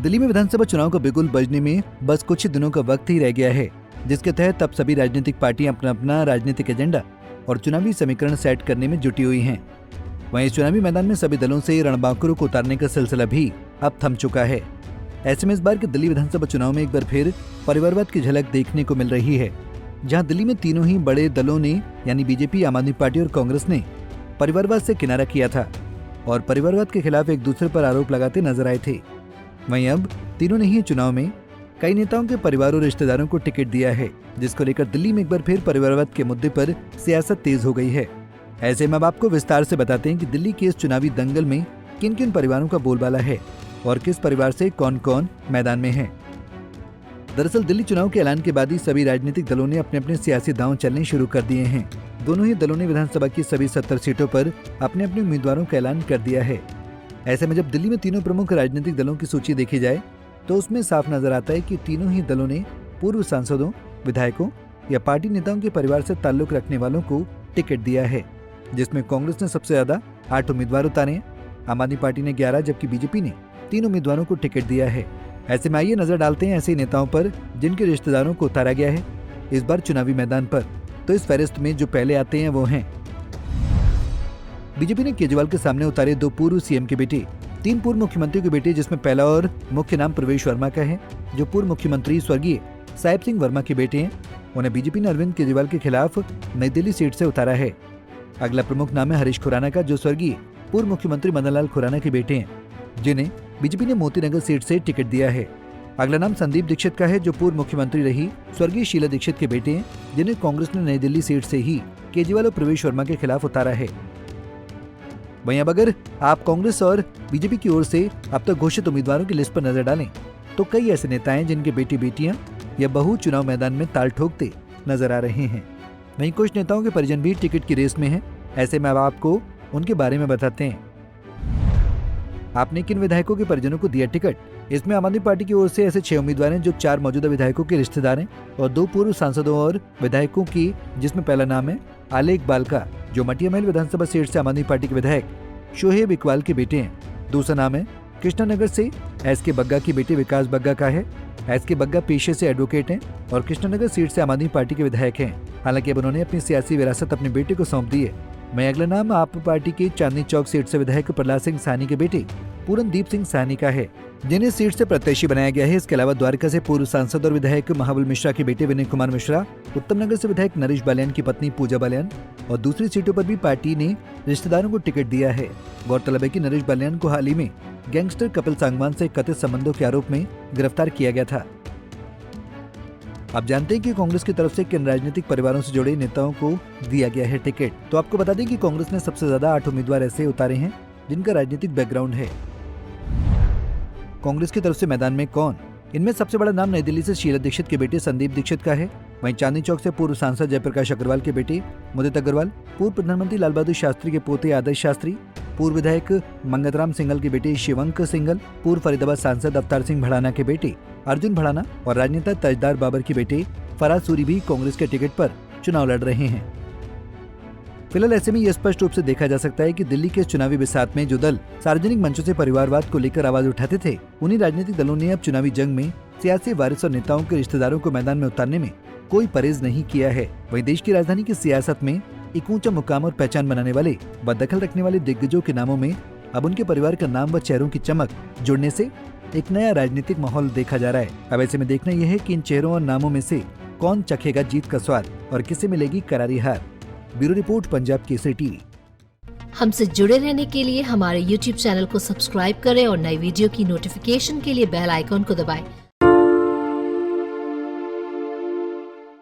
दिल्ली में विधानसभा चुनाव का बिगुल बजने में बस कुछ ही दिनों का वक्त ही रह गया है, जिसके तहत अब सभी राजनीतिक पार्टियां अपना अपना राजनीतिक एजेंडा और चुनावी समीकरण सेट करने में जुटी हुई हैं। वहीं इस चुनावी मैदान में सभी दलों से रणबांकुरों को उतारने का सिलसिला भी अब थम चुका है। ऐसे में इस बार के दिल्ली विधानसभा चुनाव में एक बार फिर परिवारवाद की झलक देखने को मिल रही है, जहां दिल्ली में तीनों ही बड़े दलों ने यानी बीजेपी, आम आदमी पार्टी और कांग्रेस ने परिवारवाद से किनारा किया था और परिवारवाद के खिलाफ एक दूसरे पर आरोप लगाते नजर आए थे। वहीं अब तीनों ने ही चुनाव में कई नेताओं के परिवार और रिश्तेदारों को टिकट दिया है, जिसको लेकर दिल्ली में एक बार फिर परिवारवाद के मुद्दे पर सियासत तेज हो गई है। ऐसे में अब आपको विस्तार से बताते हैं कि दिल्ली के इस चुनावी दंगल में किन किन परिवारों का बोलबाला है और किस परिवार से कौन कौन मैदान में है। दरअसल दिल्ली चुनाव के ऐलान के बाद ही सभी राजनीतिक दलों ने अपने अपने सियासी दांव चलने शुरू कर दिए हैं। दोनों ही दलों ने विधानसभा की सभी 70 सीटों पर अपने अपने उम्मीदवारों का ऐलान कर दिया है। ऐसे में जब दिल्ली में तीनों प्रमुख राजनीतिक दलों की सूची देखी जाए तो उसमें साफ नजर आता है कि तीनों ही दलों ने पूर्व सांसदों, विधायकों या पार्टी नेताओं के परिवार से ताल्लुक रखने वालों को टिकट दिया है, जिसमें कांग्रेस ने सबसे ज्यादा 8 उम्मीदवार उतारे हैं, आम आदमी पार्टी ने 11 जबकि बीजेपी ने 3 उम्मीदवारों को टिकट दिया है। ऐसे में आइए नजर डालते हैं ऐसे नेताओं पर जिनके रिश्तेदारों को उतारा गया है इस बार चुनावी मैदान पर। तो इस फहरिस्त में जो पहले आते हैं वो हैं बीजेपी ने केजरीवाल के सामने उतारे 2 पूर्व सीएम के बेटे, 3 पूर्व मुख्यमंत्रियों के बेटे, जिसमें पहला और मुख्य नाम प्रवेश वर्मा का है, जो पूर्व मुख्यमंत्री स्वर्गीय साहिब सिंह वर्मा के बेटे हैं। उन्हें बीजेपी ने अरविंद केजरीवाल के खिलाफ नई दिल्ली सीट से उतारा है। अगला प्रमुख नाम है हरीश खुराना का, जो स्वर्गीय पूर्व मुख्यमंत्री मदन लाल खुराना के बेटे हैं, जिन्हें बीजेपी ने मोतीनगर सीट से टिकट दिया है। अगला नाम संदीप दीक्षित का है, जो पूर्व मुख्यमंत्री रही स्वर्गीय शीला दीक्षित के बेटे हैं, जिन्हें कांग्रेस ने नई दिल्ली सीट से ही केजरीवाल और प्रवेश वर्मा के खिलाफ उतारा है। वहीं अब अगर आप कांग्रेस और बीजेपी की ओर से अब तक घोषित उम्मीदवारों की लिस्ट पर नजर डालें तो कई ऐसे नेता हैं जिनके बेटी बेटियां या बहू चुनाव मैदान में ताल ठोकते नजर आ रहे हैं। वहीं कुछ नेताओं के परिजन भी टिकट की रेस में हैं। ऐसे में अब आपको उनके बारे में बताते हैं। आपने किन विधायकों के परिजनों को दिया टिकट? इसमें आम आदमी पार्टी की ओर से ऐसे 6 उम्मीदवार हैं जो 4 मौजूदा विधायकों के रिश्तेदार हैं और 2 पूर्व सांसदों और विधायकों की, जिसमें पहला नाम है आले इकबाल का, जो मटिया महल विधानसभा सीट से आम आदमी पार्टी के विधायक शोहेब इकबाल के बेटे हैं। दूसरा नाम है कृष्णानगर से एसके बग्गा के बेटे विकास बग्गा का है। एसके बग्गा पेशे से एडवोकेट हैं और कृष्णानगर सीट से आम आदमी पार्टी के विधायक हैं। हालांकि अब उन्होंने अपनी सियासी विरासत अपने बेटे को सौंप दी है। मैं अगला नाम आप पार्टी के चांदनी चौक सीट से विधायक प्रहलाद सिंह साहनी के बेटे पूरनदीप सिंह साहनी का है, जिन्हें सीट से प्रत्याशी बनाया गया है। इसके अलावा द्वारका से पूर्व सांसद और विधायक महाबल मिश्रा के बेटे विनय कुमार मिश्रा, उत्तम नगर से विधायक नरेश बालियान की पत्नी पूजा बालियान और दूसरी सीटों पर भी पार्टी ने रिश्तेदारों को टिकट दिया है। गौरतलब है कि नरेश बालियान को हाल ही में गैंगस्टर कपिल सांगवान से कथित संबंधों के आरोप में गिरफ्तार किया गया था। आप जानते हैं कि कांग्रेस की तरफ से किन राजनीतिक परिवारों से जुड़े नेताओं को दिया गया है टिकट। तो आपको बता दें कि कांग्रेस ने सबसे ज्यादा 8 उम्मीदवार ऐसे उतारे हैं जिनका राजनीतिक बैकग्राउंड है। कांग्रेस की तरफ से मैदान में कौन? इनमें सबसे बड़ा नाम नई दिल्ली से शीला दीक्षित के बेटे संदीप दीक्षित का है। वहीं चांदनी चौक से पूर्व सांसद जयप्रकाश अग्रवाल के बेटे मुदित अग्रवाल, पूर्व प्रधानमंत्री लाल बहादुर शास्त्री के पोते आदर्श शास्त्री, पूर्व विधायक मंगतराम सिंघल के बेटे शिवंक सिंघल, पूर्व फरीदाबाद सांसद अवतार सिंह भड़ाना के बेटे अर्जुन भड़ाना और राजनेता ताजदार बाबर के बेटे फराज सूरी भी कांग्रेस के टिकट पर चुनाव लड़ रहे हैं। फिलहाल ऐसे में यह स्पष्ट रूप से देखा जा सकता है कि दिल्ली के चुनावी बिसात में जो दल सार्वजनिक मंचों से परिवारवाद को लेकर आवाज उठाते थे, उन्हीं राजनीतिक दलों ने अब चुनावी जंग में सियासी वारिस और नेताओं के रिश्तेदारों को मैदान में उतारने में कोई परहेज नहीं किया है। वहीं देश की राजधानी की सियासत में एक ऊंचा मुकाम और पहचान बनाने वाले व दखल रखने वाले दिग्गजों के नामों में अब उनके परिवार का नाम व चेहरों की चमक जुड़ने से एक नया राजनीतिक माहौल देखा जा रहा है। अब ऐसे में देखना यह है कि इन चेहरों और नामों में से कौन चखेगा जीत का स्वाद और किसे मिलेगी करारी हार। Bureau report, Punjab Kesari TV. हमसे जुड़े रहने के लिए हमारे YouTube चैनल को सब्सक्राइब करें और नई वीडियो की नोटिफिकेशन के लिए बेल आइकॉन को दबाएं।